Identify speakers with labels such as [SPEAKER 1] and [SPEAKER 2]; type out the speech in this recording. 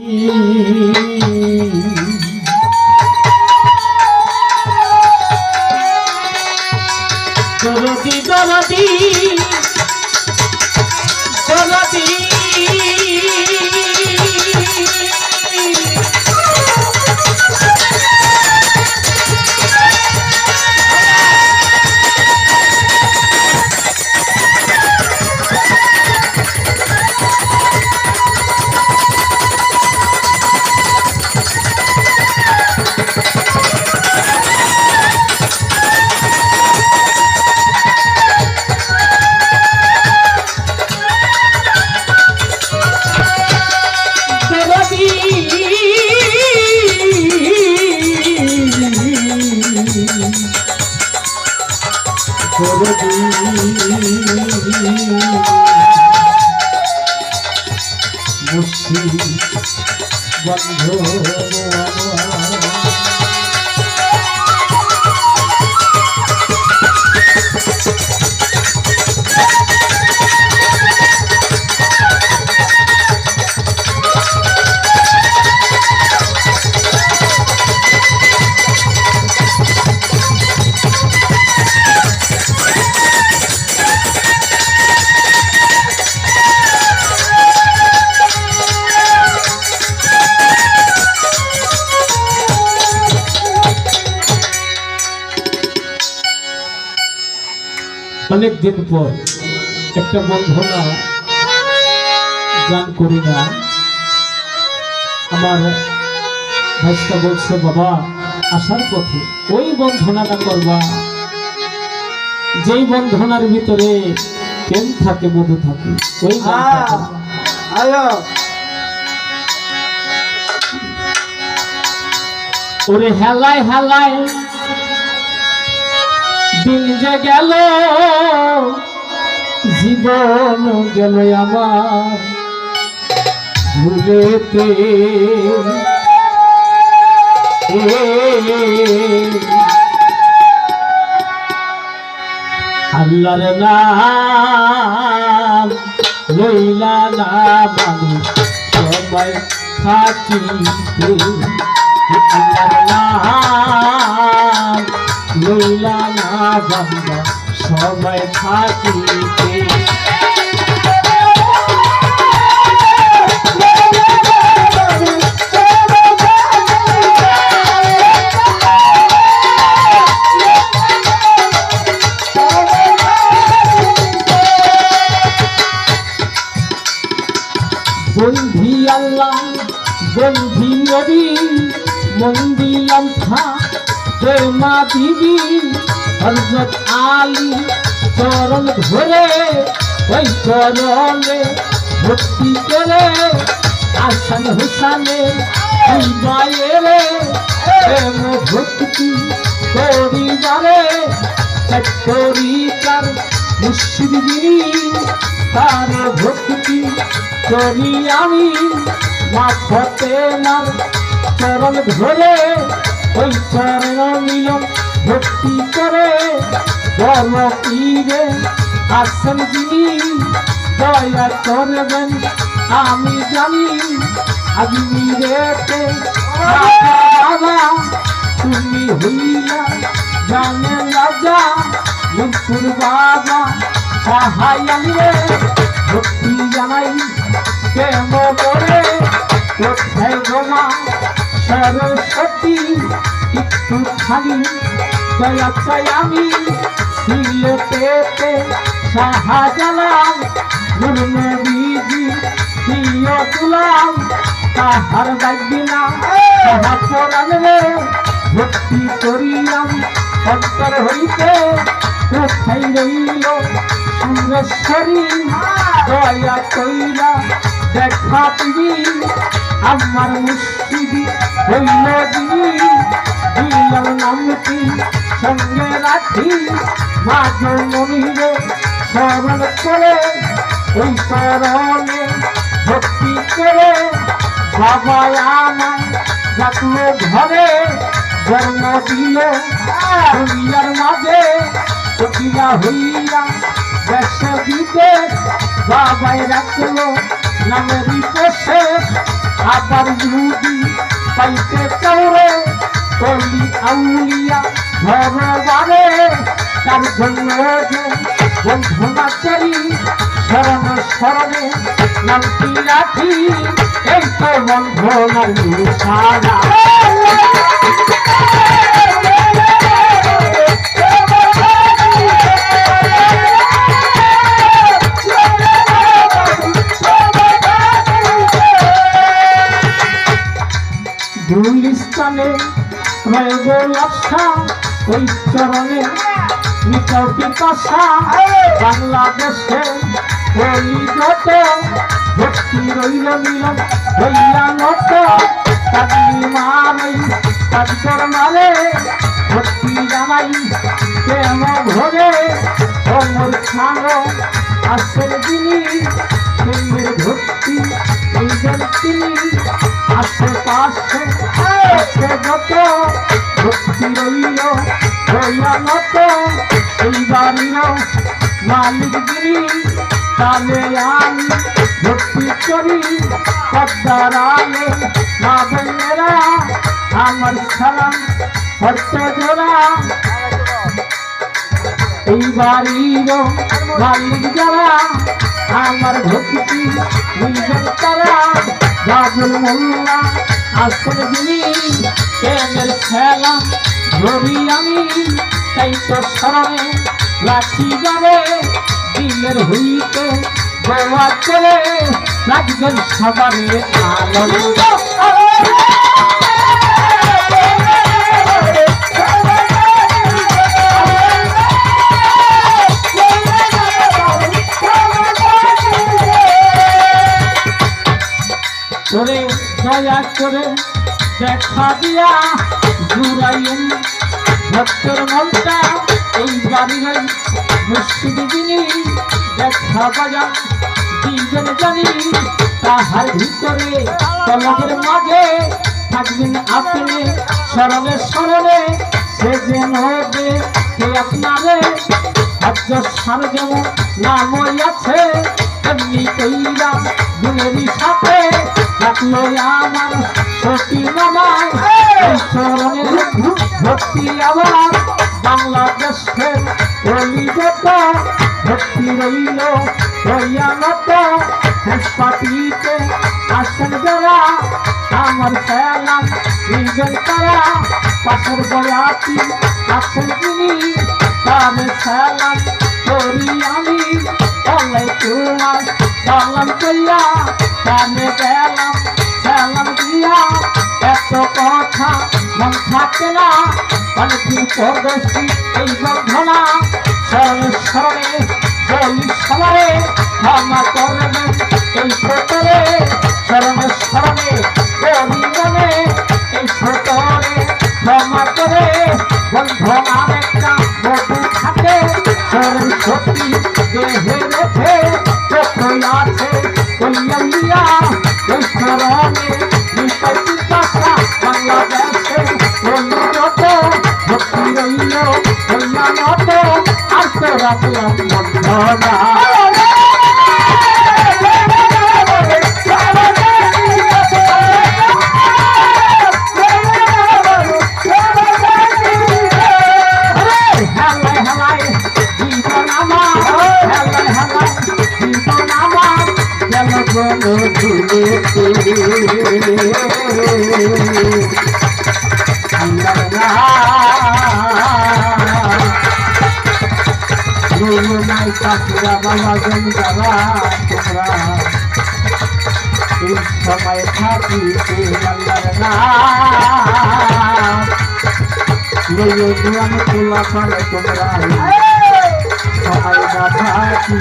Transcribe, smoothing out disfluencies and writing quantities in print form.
[SPEAKER 1] দরদি দরদি দরদি বন্ধু অনেক দিন পর একটা বন্ধনা গান করি না। আমার ভাইস্তা বলছে বাবা আসার পথে ওই বন্ধনাটা করবা যেই বন্ধনার ভিতরে প্রেম থাকে মধু থাকে ওই ওরে হেলায় হেলায় দিন যে গেল জীবন গেল আমার ভুলেতে আল্লাহর নাম লইলা না মানে সবাই থাকিতে আল্লাহর নাম লইলা না বান্দা সবাই থাকিতে বন্ধি আল্লাহ বন্ধি নবী মন দিলাম খা মা বিবি হযরত আলী চরণ ধরে ওই চরণে ভক্তি করে হাসান হুসানে বাইরে প্রেম ভক্তি করিবারে তরিকার মুর্শিদি তার ভক্তি করি আমি মাথতে মার চরণ ধরে ওই চরণ মিলন ভক্তি করে বল পীরে আসেন যিনি দয়া করবেন আমি জানি আজমিরেতে বাবা তুমি হইলা জানে রাজা মনপুর বাবা সাহায্যে ভক্তি জানাই প্রেম করে কোথায় গোমা সরস্বতী একটু খালি দয়া চাই আমি সিলেটেতে শাহজালাল নবীজি প্রিয় তুলাম তাহার বাগিনা তাহা পরাণে ভক্তি করিলাম অন্তর হইতে কোথায় রইল সুরেশ্বরী দয়া কইরা দেখা তুমি আমার মুর্শিদি হইল দিনী দিলাম নামটি সঙ্গে রাখি মাঝে মনিরে স্মরণ করে ওই চরণে ভক্তি করে বাবা আমার রাখলো ঘরে জন্ম দিল দুনিয়ার মাঝে প্রতিভা হইয়া দেশে বিদেশ বাবাই রাখলো নামেরই কোষে আবার যদি পাইতে চাওরে অলি আউলিয়া ভগবানে তার জন্য যে বন্ধনা করি শরণে শরণে নামটি রাখি এই তো বন্ধনার সারা গুলিস্তানে রয়েব লাপসা ওই চরণে মিটাও পিপাসা বাংলাদেশে ওই যত ভক্তি রইল মিলন হইয়া নত কাজী মারাই কাজকর মারে ভক্তি জানাই প্রেম ভরে অমর স্নান আসেন যিনি প্রেমের ভক্তি এইজন তিনি আশেপাশে আছে যত ভক্তি রইল হইয়া নত এই বাড়ির মালিক যিনি তালে আমি ভক্তি করি পদ্মার আলে মা বোনেরা আমার সালাম হর্ত জোড়া এই বাড়ির মালিক যারা আমার ভক্তি বুঝবেন তারা বাবুল মোল্লা আসল যিনি প্রেমের খেলা ধরি আমি তাই তো স্মরণে রাখি যাবে দিলের হইতে গোয়া করে রাখবেন সবারে আনন্দ করে দয়া করে দেখা দিয়া জুড়াইন ভক্তের মনটা এই বাড়ির মুর্শিদ যিনি দেখা বাজান দিবেন জানি তাহার ভিতরে কলমের মাঝে থাকবেন আপনি স্মরণে স্মরণে সে যেন কে আপনারে আজ সার যেমন নাম আছে এমনি কইরা গুণেরই সাথে থাকলো আমার সতী মামায় চরণের ভক্তি আবার বাংলাদেশের অলিগত ভক্তি রইল হইয়া নত পাটিতে আসেন যারা আমার খেলা নিবেন তারা পাশের বয়াতি আছেন তিনি তার খেলা করি আমি অলাই তোমার সালাম কইয়া কানে গেলাম সালাম দিয়া এত কথা মন থাকে না অনেকদিন পরদর্শী এই বন্ধনা স্মরণে স্মরণে বলি সবারে ক্ষমা করবেন এই ছোটরে স্মরণে স্মরণে বলি মনে এই ছোটরে ক্ষমা করে বন্ধনার একটা বধু থাকে স্মরণ শক্তি দেহে রেখে চোখই আছে কইয়া ওই স্মরণে নিশ্চয় পিপাসা বাংলাদেশে অন্যত ভক্তি রইল হইয়া নত আর তো রাখলাম বন্ধনা বাবা জমিদারা তোমরা এই সময় থাকিতে আল্লাহর নাম লইও দুয়ান তোলা পারে তোমরা সময় না থাকি